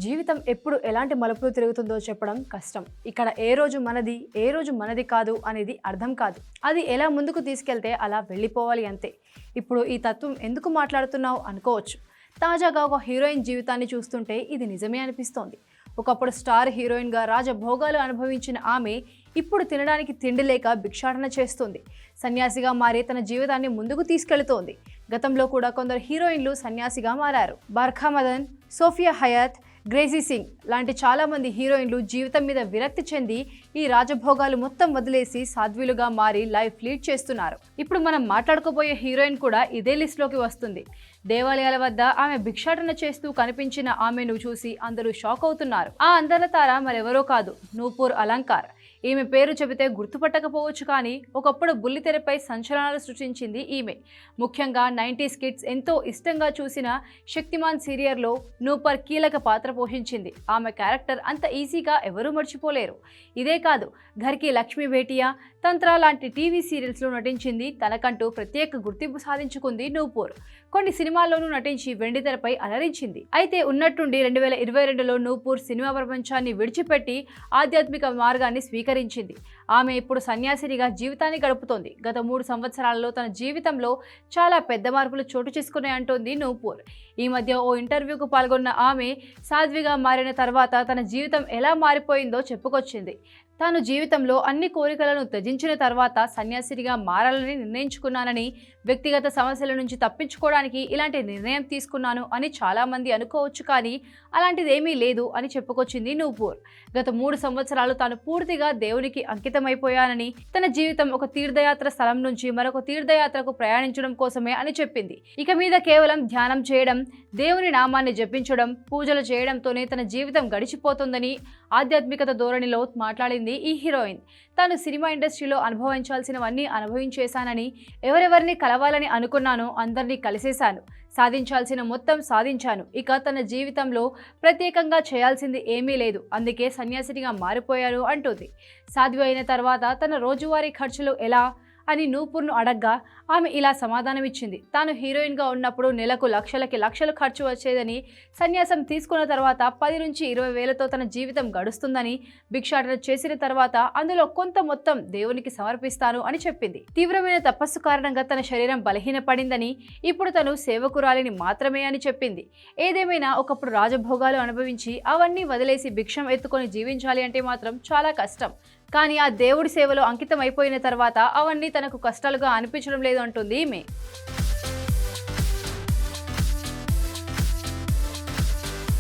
జీవితం ఎప్పుడు ఎలాంటి మలుపులు తిరుగుతుందో చెప్పడం కష్టం. ఇక్కడ ఏ రోజు మనది కాదు అనేది అర్థం కాదు. అది ఎలా ముందుకు తీసుకెళ్తే అలా వెళ్ళిపోవాలి అంతే. ఇప్పుడు ఈ తత్వం ఎందుకు మాట్లాడుతున్నావు అనుకోవచ్చు. తాజాగా ఒక హీరోయిన్ జీవితాన్ని చూస్తుంటే ఇది నిజమే అనిపిస్తోంది. ఒకప్పుడు స్టార్ హీరోయిన్గా రాజభోగాలు అనుభవించిన ఆమె ఇప్పుడు తినడానికి తిండి లేక భిక్షాటన చేస్తుంది. సన్యాసిగా మారి తన జీవితాన్ని ముందుకు తీసుకెళ్తోంది. గతంలో కూడా కొందరు హీరోయిన్లు సన్యాసిగా మారారు. బర్ఖా మదన్, సోఫియా హయాత్, గ్రేసీ సింగ్ లాంటి చాలామంది హీరోయిన్లు జీవితం మీద విరక్తి చెంది ఈ రాజభోగాలు మొత్తం వదిలేసి సాధ్వీలుగా మారి లైఫ్ లీడ్ చేస్తున్నారు. ఇప్పుడు మనం మాట్లాడుకోబోయే హీరోయిన్ కూడా ఇదే లిస్ట్లోకి వస్తుంది. దేవాలయాల వద్ద ఆమె భిక్షాటన చేస్తూ కనిపించిన ఆమెను చూసి అందరూ షాక్ అవుతున్నారు. ఆ అందర తార మరెవరో కాదు, నూపూర్ అలంకార్. ఈమె పేరు చెబితే గుర్తుపట్టకపోవచ్చు, కానీ ఒకప్పుడు బుల్లితెరపై సంచలనాలు సృష్టించింది ఈమె. ముఖ్యంగా 90s కిడ్స్ ఎంతో ఇష్టంగా చూసిన శక్తిమాన్ సీరియల్లో నూపర్ కీలక పాత్ర పోషించింది. ఆమె క్యారెక్టర్ అంత ఈజీగా ఎవరూ మర్చిపోలేరు. ఇదే కాదు, ఘర్కి లక్ష్మీ భేటియా, తంత్ర లాంటి టీవీ సీరియల్స్లో నటించింది. తనకంటూ ప్రత్యేక గుర్తింపు సాధించుకుంది నూపూర్. కొన్ని సినిమాల్లోనూ నటించి వెండితెరపై అలరించింది. అయితే ఉన్నట్టుండి 2022లో నూపూర్ సినిమా ప్రపంచాన్ని విడిచిపెట్టి ఆధ్యాత్మిక మార్గాన్ని స్వీకరించింది. ఆమె ఇప్పుడు సన్యాసినిగా జీవితాన్ని గడుపుతోంది. గత 3 సంవత్సరాలలో తన జీవితంలో చాలా పెద్ద మార్పులు చోటు చేసుకున్నాయంటోంది నూపూర్. ఈ మధ్య ఓ ఇంటర్వ్యూకు పాల్గొన్న ఆమె సాధ్విగా మారిన తర్వాత తన జీవితం ఎలా మారిపోయిందో చెప్పుకొచ్చింది. తాను జీవితంలో అన్ని కోరికలను త్యజించిన తర్వాత సన్యాసినిగా మారాలని నిర్ణయించుకున్నానని, వ్యక్తిగత సమస్యల నుంచి తప్పించుకోవడానికి ఇలాంటి నిర్ణయం తీసుకున్నాను అని చాలామంది అనుకోవచ్చు, కానీ అలాంటిదేమీ లేదు అని చెప్పుకొచ్చింది నూపూర్. గత 3 సంవత్సరాలు తాను పూర్తిగా దేవునికి అంకితమైపోయానని, తన జీవితం ఒక తీర్థయాత్ర స్థలం నుంచి మరొక తీర్థయాత్రకు ప్రయాణించడం కోసమే అని చెప్పింది. ఇక మీద కేవలం ధ్యానం చేయడం, దేవుని నామాన్ని జపించడం, పూజలు చేయడంతోనే తన జీవితం గడిచిపోతుందని ఆధ్యాత్మికత ధోరణిలో మాట్లాడింది ఈ హీరోయిన్. తాను సినిమా ఇండస్ట్రీలో అనుభవించాల్సినవన్నీ అనుభవించేశానని, ఎవరెవరిని కలవాలని అనుకున్నానో అందరినీ కలిసేశాను, సాధించాల్సిన మొత్తం సాధించాను. ఇక తన జీవితంలో ప్రత్యేకంగా చేయాల్సింది ఏమీ లేదు, అందుకే సన్యాసినిగా మారిపోయాను అంటుంది. సాధ్వి అయిన తర్వాత తన రోజువారీ ఖర్చులు ఎలా అని నూపూర్ను అడగ్గా ఆమె ఇలా సమాధానమిచ్చింది. తాను హీరోయిన్గా ఉన్నప్పుడు నెలకు లక్షలు ఖర్చు వచ్చేదని, సన్యాసం తీసుకున్న తర్వాత 10 నుంచి 20 వేలతో తన జీవితం గడుస్తుందని, భిక్షాటన చేసిన తర్వాత అందులో కొంత మొత్తం దేవునికి సమర్పిస్తాను అని చెప్పింది. తీవ్రమైన తపస్సు కారణంగా తన శరీరం బలహీనపడిందని, ఇప్పుడు తను సేవకురాలిని మాత్రమే అని చెప్పింది. ఏదేమైనా ఒకప్పుడు రాజభోగాలు అనుభవించి అవన్నీ వదిలేసి భిక్షం ఎత్తుకొని జీవించాలి అంటే మాత్రం చాలా కష్టం. కానీ ఆ దేవుడి సేవలో అంకితం అయిపోయిన తర్వాత అవన్నీ తనకు కష్టాలుగా అనిపించడం లేదు అంటుంది ఈమె.